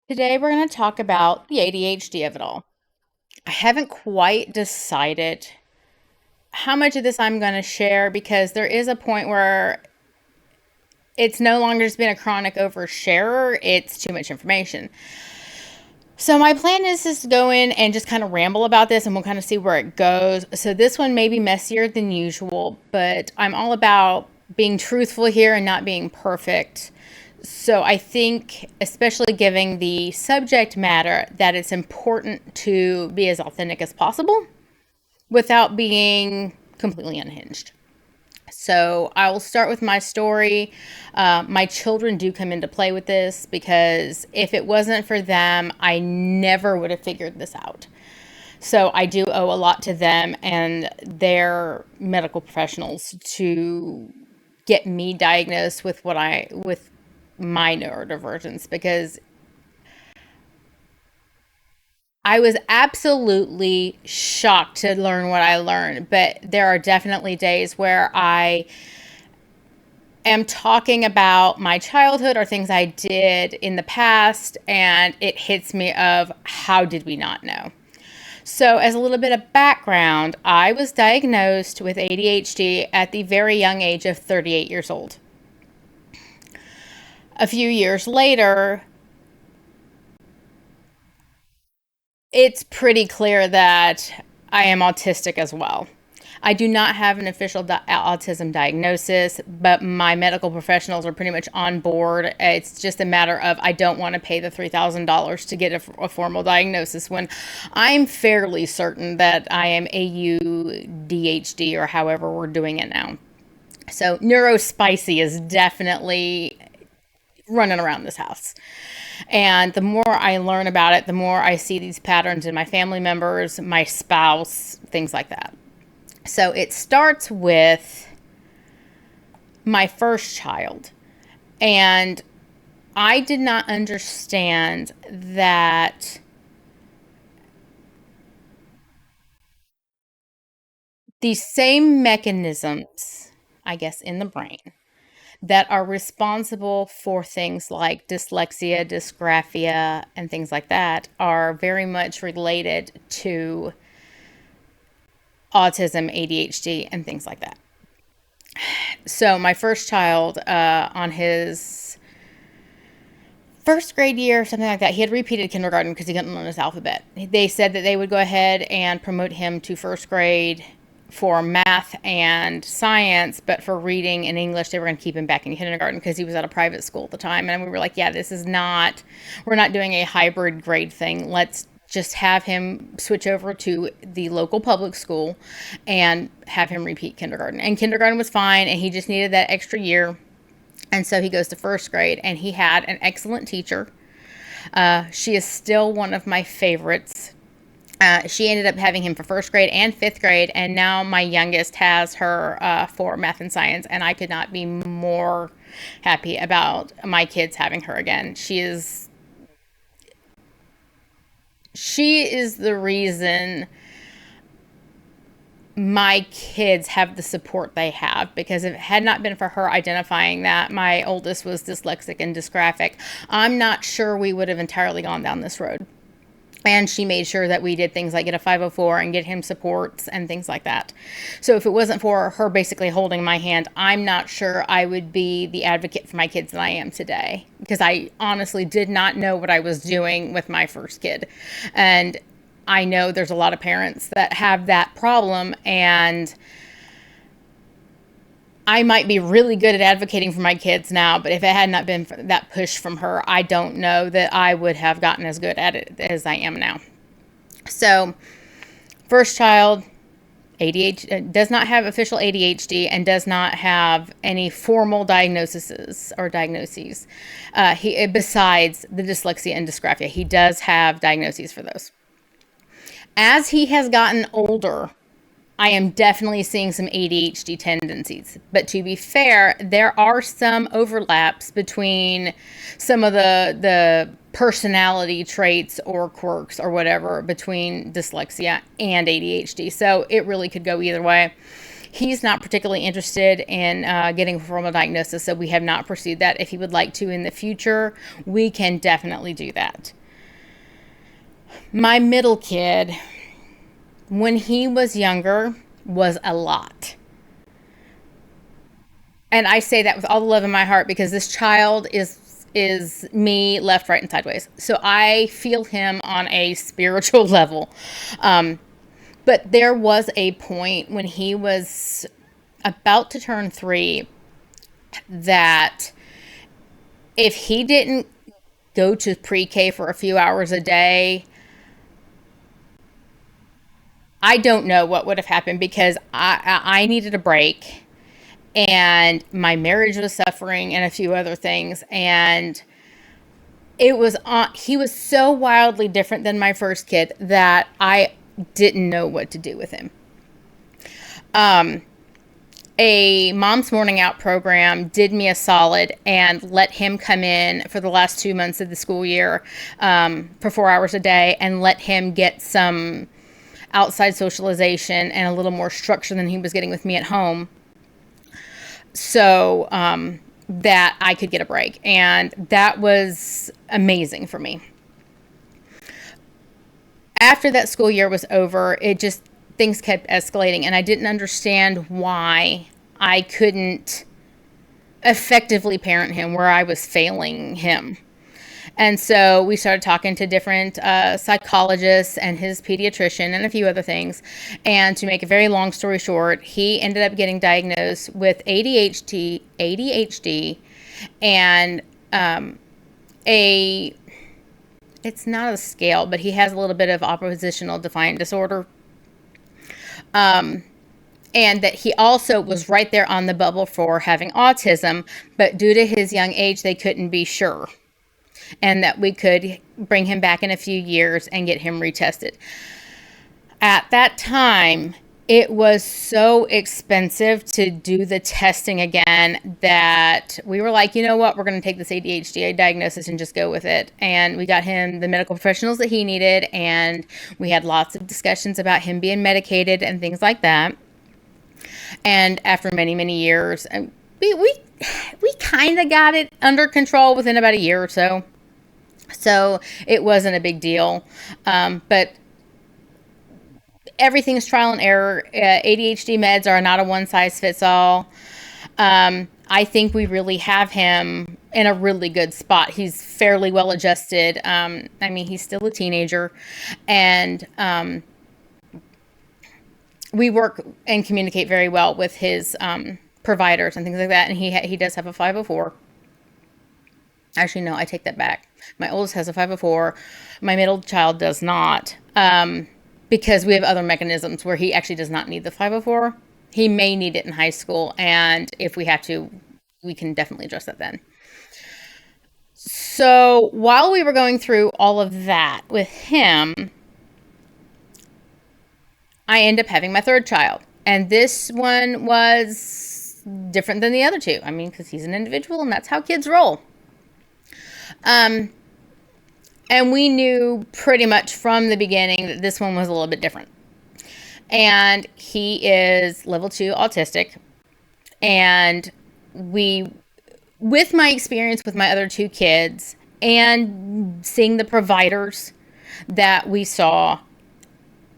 Today, we're going to talk about the ADHD of it all. I haven't quite decided how much of this I'm going to share because there is a point where it's no longer just being a chronic oversharer, it's too much information. So, my plan is just to go in and just kind of ramble about this and we'll kind of see where it goes. So, this one may be messier than usual, but I'm all about being truthful here and not being perfect. So I think, especially giving the subject matter, that it's important to be as authentic as possible without being completely unhinged. So I will start with my story. My children do come into play with this because if it wasn't for them, I never would have figured this out. So I do owe a lot to them and their medical professionals to get me diagnosed with my neurodivergence because I was absolutely shocked to learn what I learned. But there are definitely days where I am talking about my childhood or things I did in the past, and it hits me of how did we not know? So, as a little bit of background, I was diagnosed with ADHD at the very young age of 38 years old. A few years later, it's pretty clear that I am autistic as well. I do not have an official autism diagnosis, but my medical professionals are pretty much on board. It's just a matter of I don't want to pay the $3,000 to get a formal diagnosis when I'm fairly certain that I am AUDHD or however we're doing it now. So, NeuroSpicy is definitely running around this house. And the more I learn about it, the more I see these patterns in my family members, my spouse, things like that. So it starts with my first child. And I did not understand that these same mechanisms, I guess, in the brain that are responsible for things like dyslexia, dysgraphia, and things like that are very much related to autism, ADHD, and things like that. So, my first child, on his first grade year, something like that, he had repeated kindergarten because he couldn't learn his alphabet. They said that they would go ahead and promote him to first grade for math and science, but for reading and English, they were going to keep him back in kindergarten because he was at a private school at the time. And we were like, yeah, we're not doing a hybrid grade thing. Let's just have him switch over to the local public school and have him repeat kindergarten. And kindergarten was fine, and he just needed that extra year. And so he goes to first grade, and he had an excellent teacher. She is still one of my favorites. She ended up having him for first grade and fifth grade, and now my youngest has her for math and science, and I could not be more happy about my kids having her again. She is the reason my kids have the support they have, because if it had not been for her identifying that my oldest was dyslexic and dysgraphic, I'm not sure we would have entirely gone down this road. And she made sure that we did things like get a 504 and get him supports and things like that. So if it wasn't for her basically holding my hand, I'm not sure I would be the advocate for my kids that I am today, because I honestly did not know what I was doing with my first kid. And I know there's a lot of parents that have that problem, and I might be really good at advocating for my kids now, but if it had not been for that push from her, I don't know that I would have gotten as good at it as I am now. So, first child, ADHD, does not have official ADHD and does not have any formal diagnoses or diagnoses. Besides the dyslexia and dysgraphia, he does have diagnoses for those. As he has gotten older, I am definitely seeing some ADHD tendencies. But to be fair, there are some overlaps between some of the personality traits or quirks or whatever between dyslexia and ADHD. So it really could go either way. He's not particularly interested in getting a formal diagnosis, so we have not pursued that. If he would like to in the future, we can definitely do that. My middle kid, when he was younger, was a lot. And I say that with all the love in my heart because this child is me left, right, and sideways. So I feel him on a spiritual level. But there was a point when he was about to turn 3 that if he didn't go to pre-K for a few hours a day, I don't know what would have happened because I needed a break and my marriage was suffering and a few other things. And it was he was so wildly different than my first kid that I didn't know what to do with him. A mom's morning out program did me a solid and let him come in for the last 2 months of the school year for 4 hours a day and let him get some outside socialization and a little more structure than he was getting with me at home, so that I could get a break. And that was amazing for me. After that school year was over, things kept escalating, and I didn't understand why I couldn't effectively parent him where I was failing him. And so we started talking to different psychologists and his pediatrician and a few other things. And to make a very long story short, he ended up getting diagnosed with ADHD, and it's not a scale, but he has a little bit of oppositional defiant disorder. And that he also was right there on the bubble for having autism, but due to his young age, they couldn't be sure. And that we could bring him back in a few years and get him retested. At that time, it was so expensive to do the testing again that we were like, you know what, we're going to take this ADHD diagnosis and just go with it. And we got him the medical professionals that he needed, and we had lots of discussions about him being medicated and things like that. And after many, many years, we kind of got it under control within about a year or so. So it wasn't a big deal. But everything's trial and error. ADHD meds are not a one-size-fits-all. I think we really have him in a really good spot. He's fairly well adjusted. I mean, he's still a teenager. And we work and communicate very well with his providers and things like that. And he does have a 504. Actually, no, I take that back. My oldest has a 504. My middle child does not, because we have other mechanisms where he actually does not need the 504. He may need it in high school, and if we have to, we can definitely address that then. So while we were going through all of that with him, I ended up having my third child. And this one was different than the other two. I mean, because he's an individual, and that's how kids roll. And we knew pretty much from the beginning that this one was a little bit different. And he is level 2 autistic. And with my experience with my other two kids and seeing the providers that we saw,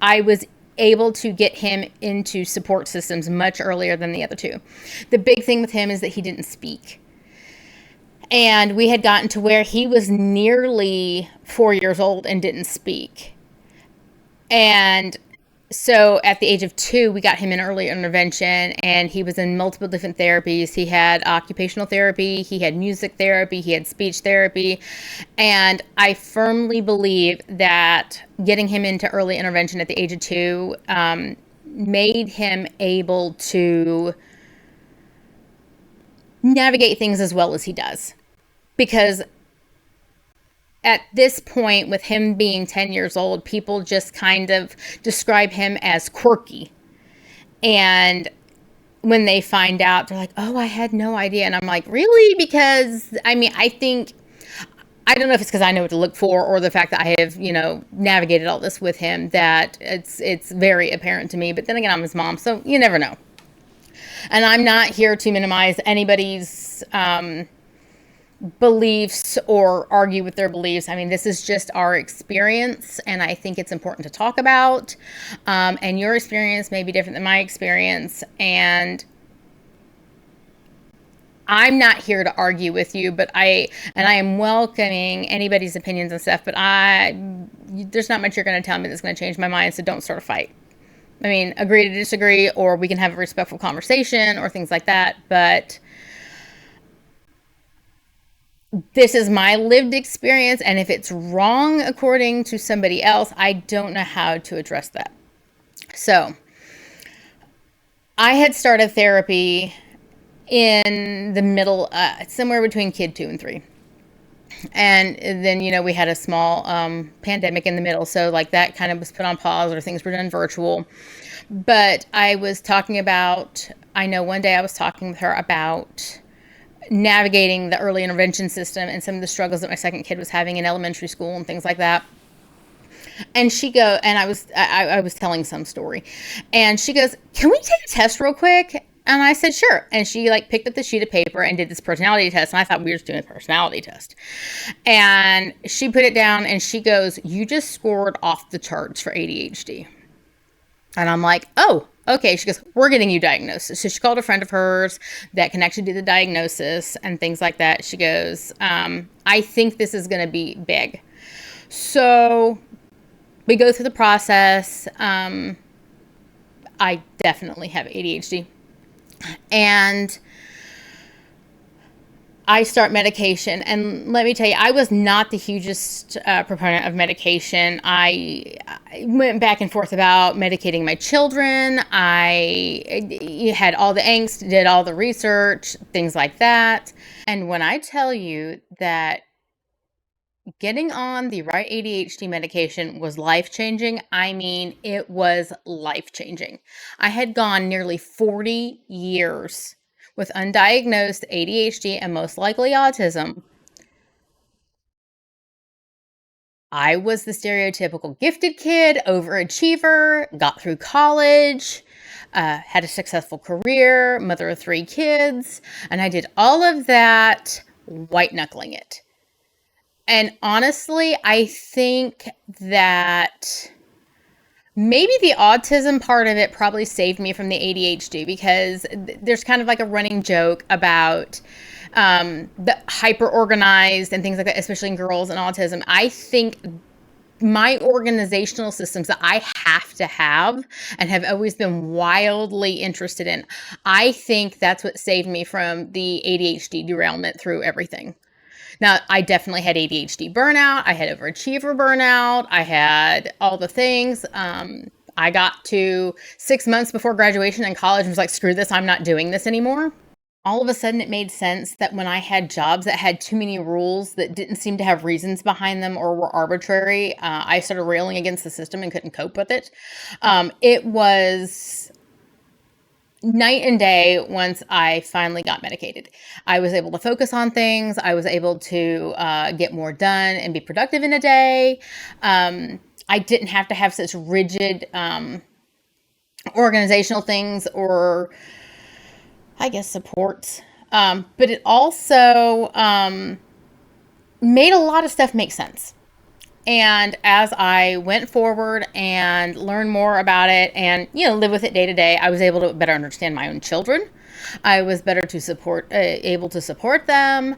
I was able to get him into support systems much earlier than the other two. The big thing with him is that he didn't speak. And we had gotten to where he was nearly 4 years old and didn't speak. And so at the age of 2, we got him in early intervention, and he was in multiple different therapies. He had occupational therapy, he had music therapy, he had speech therapy. And I firmly believe that getting him into early intervention at the age of 2 made him able to navigate things as well as he does. Because at this point, with him being 10 years old, people just kind of describe him as quirky. And when they find out, they're like, oh, I had no idea. And I'm like, really? Because, I mean, I don't know if it's because I know what to look for, or the fact that I have, navigated all this with him, that it's very apparent to me. But then again, I'm his mom, so you never know. And I'm not here to minimize anybody's beliefs or argue with their beliefs. I mean, this is just our experience, and I think it's important to talk about. And your experience may be different than my experience, and I'm not here to argue with you, but I am welcoming anybody's opinions and stuff, but there's not much you're going to tell me that's going to change my mind, so don't start a fight. I mean, agree to disagree, or we can have a respectful conversation or things like that, but this is my lived experience, and if it's wrong according to somebody else, I don't know how to address that. So, I had started therapy in the middle, somewhere between kid 2 and 3. And then, we had a small pandemic in the middle, so like that kind of was put on pause, or things were done virtual. But I was talking about, I know one day I was talking with her about navigating the early intervention system and some of the struggles that my second kid was having in elementary school and things like that. And I was telling some story, and she goes, "Can we take a test real quick?" And I said, "Sure." And she picked up the sheet of paper and did this personality test. And I thought we were just doing a personality test. And she put it down and she goes, "You just scored off the charts for ADHD." And I'm like, "Oh, okay." She goes, "We're getting you diagnosed." So she called a friend of hers that can actually do the diagnosis and things like that. She goes, "I think this is going to be big." So we go through the process. I definitely have ADHD. And I start medication, and let me tell you, I was not the hugest proponent of medication. I went back and forth about medicating my children. I had all the angst, did all the research, things like that. And when I tell you that getting on the right ADHD medication was life-changing, I mean, it was life-changing. I had gone nearly 40 years with undiagnosed ADHD and most likely autism. I was the stereotypical gifted kid, overachiever, got through college, had a successful career, mother of 3 kids, and I did all of that white-knuckling it. And honestly, I think that maybe the autism part of it probably saved me from the ADHD, because there's kind of like a running joke about the hyper organized and things like that, especially in girls and autism. I think my organizational systems that I have to have and have always been wildly interested in, I think that's what saved me from the ADHD derailment through everything. Now, I definitely had ADHD burnout. I had overachiever burnout. I had all the things. I got to 6 months before graduation in college and was like, screw this, I'm not doing this anymore. All of a sudden, it made sense that when I had jobs that had too many rules that didn't seem to have reasons behind them or were arbitrary, I started railing against the system and couldn't cope with it. It was night and day once I finally got medicated. I was able to focus on things. I was able to get more done and be productive in a day. I didn't have to have such rigid organizational things, or I guess supports. But it also made a lot of stuff make sense. And as I went forward and learned more about it and, live with it day to day, I was able to better understand my own children. I was better to able to support them.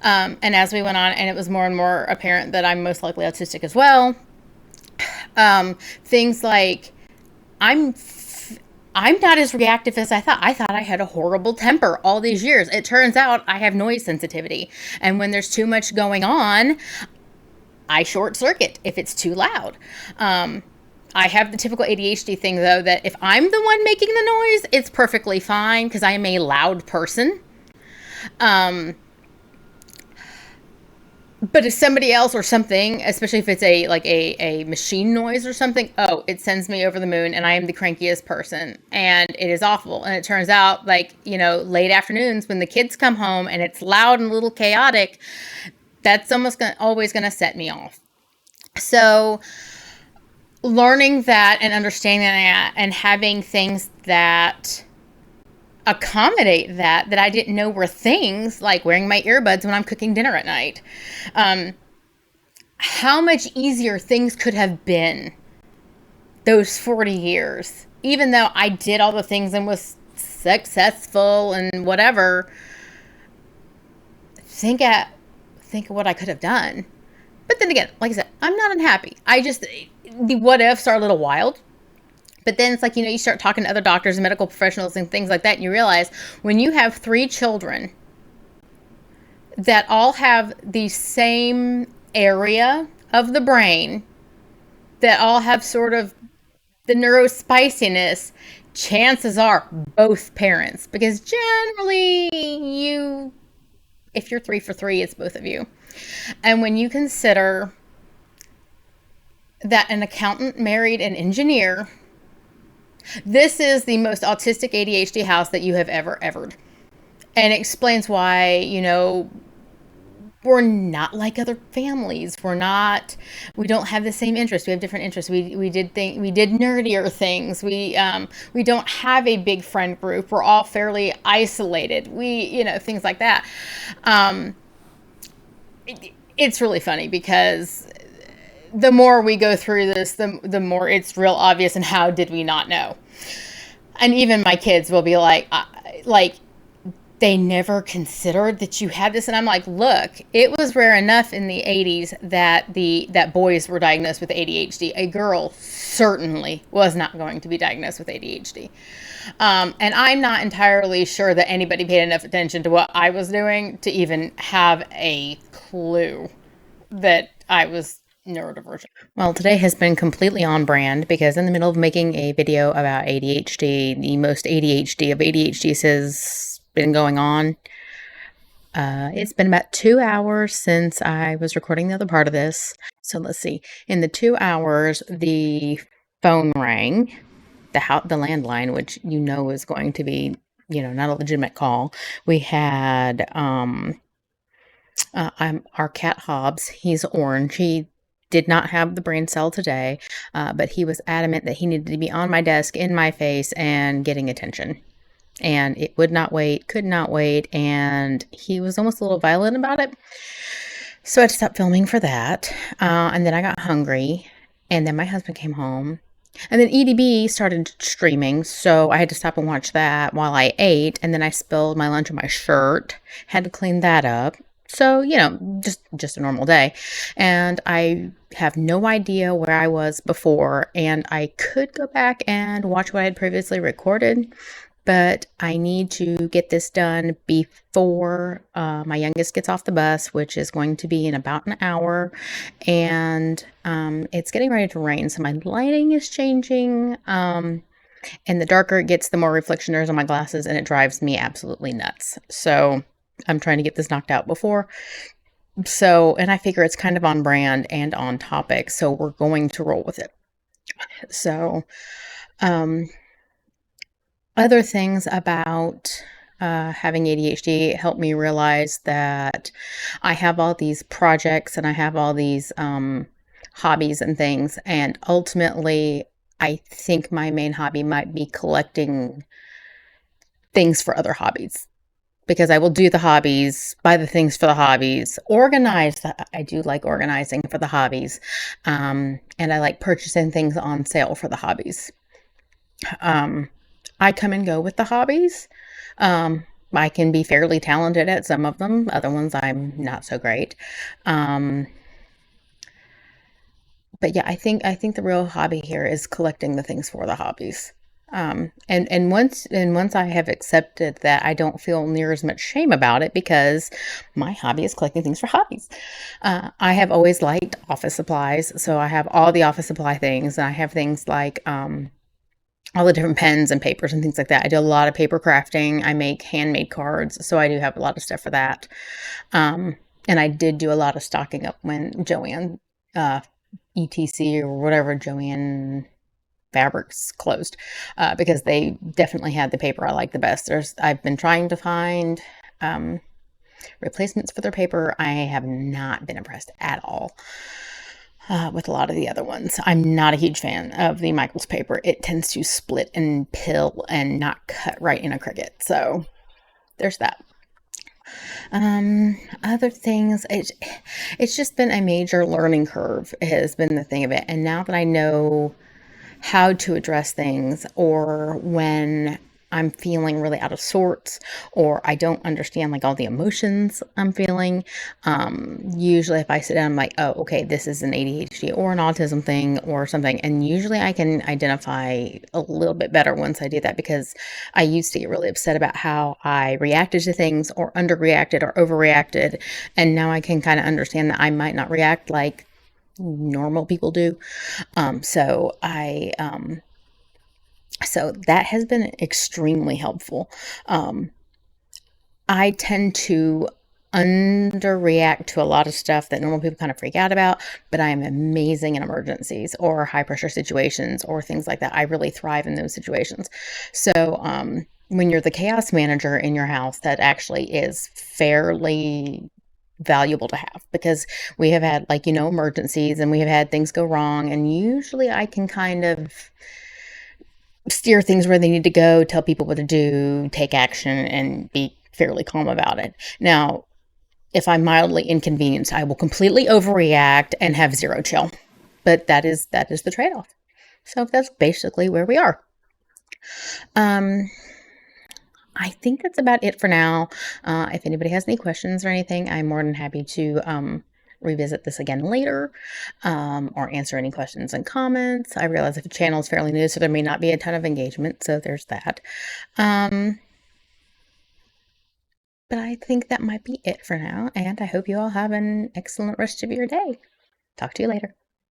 And as we went on, and it was more and more apparent that I'm most likely autistic as well. Things like I'm not as reactive as I thought. I thought I had a horrible temper all these years. It turns out I have noise sensitivity. And when there's too much going on, I short circuit if it's too loud. I have the typical ADHD thing, though, that if I'm the one making the noise, it's perfectly fine because I am a loud person. But if somebody else or something, especially if it's a machine noise or something, it sends me over the moon, and I am the crankiest person, and it is awful. And it turns out, late afternoons when the kids come home and it's loud and a little chaotic, that's always going to set me off. So learning that and understanding that and having things that accommodate that I didn't know were things, like wearing my earbuds when I'm cooking dinner at night. How much easier things could have been those 40 years, even though I did all the things and was successful and whatever. Think of what I could have done. But then again, like I said, I'm not unhappy. The what ifs are a little wild. But then it's like, you start talking to other doctors and medical professionals and things like that, and you realize when you have 3 children that all have the same area of the brain, that all have sort of the NeuroSpiciness, chances are both parents, because generally if you're 3 for 3, it's both of you. And when you consider that an accountant married an engineer, this is the most autistic ADHD house that you have ever evered. And it explains why, we're not like other families. We don't have the same interests. We have different interests. We did nerdier things. We don't have a big friend group. We're all fairly isolated. Things like that. It's really funny because the more we go through this, the more it's real obvious. And how did we not know? And even my kids will be like, they never considered that you had this. And I'm like, look, it was rare enough in the 80s that boys were diagnosed with ADHD. A girl certainly was not going to be diagnosed with ADHD. And I'm not entirely sure that anybody paid enough attention to what I was doing to even have a clue that I was neurodivergent. Well, today has been completely on brand because in the middle of making a video about ADHD, the most ADHD of ADHDs has been going on. It's been about 2 hours since I was recording the other part of this. So let's see. In the 2 hours, the phone rang, the landline, which is going to be, not a legitimate call. We had our cat Hobbs. He's orange. He did not have the brain cell today, but he was adamant that he needed to be on my desk, in my face, and getting attention. And it would not wait, could not wait, and he was almost a little violent about it. So I had to stop filming for that. And then I got hungry, and then my husband came home. And then EDB started streaming, so I had to stop and watch that while I ate. And then I spilled my lunch on my shirt, had to clean that up. So, just a normal day. And I have no idea where I was before, and I could go back and watch what I had previously recorded, but I need to get this done before my youngest gets off the bus, which is going to be in about an hour. And it's getting ready to rain, so my lighting is changing. And the darker it gets, the more reflection there is on my glasses, and it drives me absolutely nuts. So I'm trying to get this knocked out before. So, and I figure it's kind of on brand and on topic, so we're going to roll with it. So, other things about having ADHD helped me realize that I have all these projects and I have all these hobbies and things, and ultimately I think my main hobby might be collecting things for other hobbies, because I will do the hobbies, buy the things for the hobbies, I do like organizing for the hobbies, and I like purchasing things on sale for the hobbies. I come and go with the hobbies. I can be fairly talented at some of them. Other ones I'm not so great. But yeah, I think the real hobby here is collecting the things for the hobbies. And once I have accepted that, I don't feel near as much shame about it, because my hobby is collecting things for hobbies. I have always liked office supplies, so I have all the office supply things, and I have things like all the different pens and papers and things like that. I do a lot of paper crafting. I make handmade cards, so I do have a lot of stuff for that. And I did do a lot of stocking up when Joanne, ETC or whatever, Joanne Fabrics closed, because they definitely had the paper I like the best. I've been trying to find replacements for their paper. I have not been impressed at all. with a lot of the other ones. I'm not a huge fan of the Michaels paper. It tends to split and pill and not cut right in a cricket. So there's that. Other things, it's just been a major learning curve, has been the thing of it. And now that I know how to address things, or when I'm feeling really out of sorts, or I don't understand like all the emotions I'm feeling. Usually if I sit down, I'm like, oh, okay, this is an ADHD or an autism thing or something. And usually I can identify a little bit better once I do that, because I used to get really upset about how I reacted to things, or underreacted or overreacted. And now I can kind of understand that I might not react like normal people do. So that has been extremely helpful. Um, I tend to underreact to a lot of stuff that normal people kind of freak out about, but I am amazing in emergencies or high pressure situations or things like that. I really thrive in those situations. So, when you're the chaos manager in your house, that actually is fairly valuable to have, because we have had, like, emergencies, and we have had things go wrong, and usually I can kind of steer things where they need to go, tell people what to do, take action, and be fairly calm about it. Now, if I'm mildly inconvenienced, I will completely overreact and have zero chill. But that is the trade-off. So that's basically where we are. Um, I think that's about it for now. If anybody has any questions or anything, I'm more than happy to revisit this again later, or answer any questions and comments. I realize if the channel is fairly new, so there may not be a ton of engagement, so there's that. But I think that might be it for now, and I hope you all have an excellent rest of your day. Talk to you later.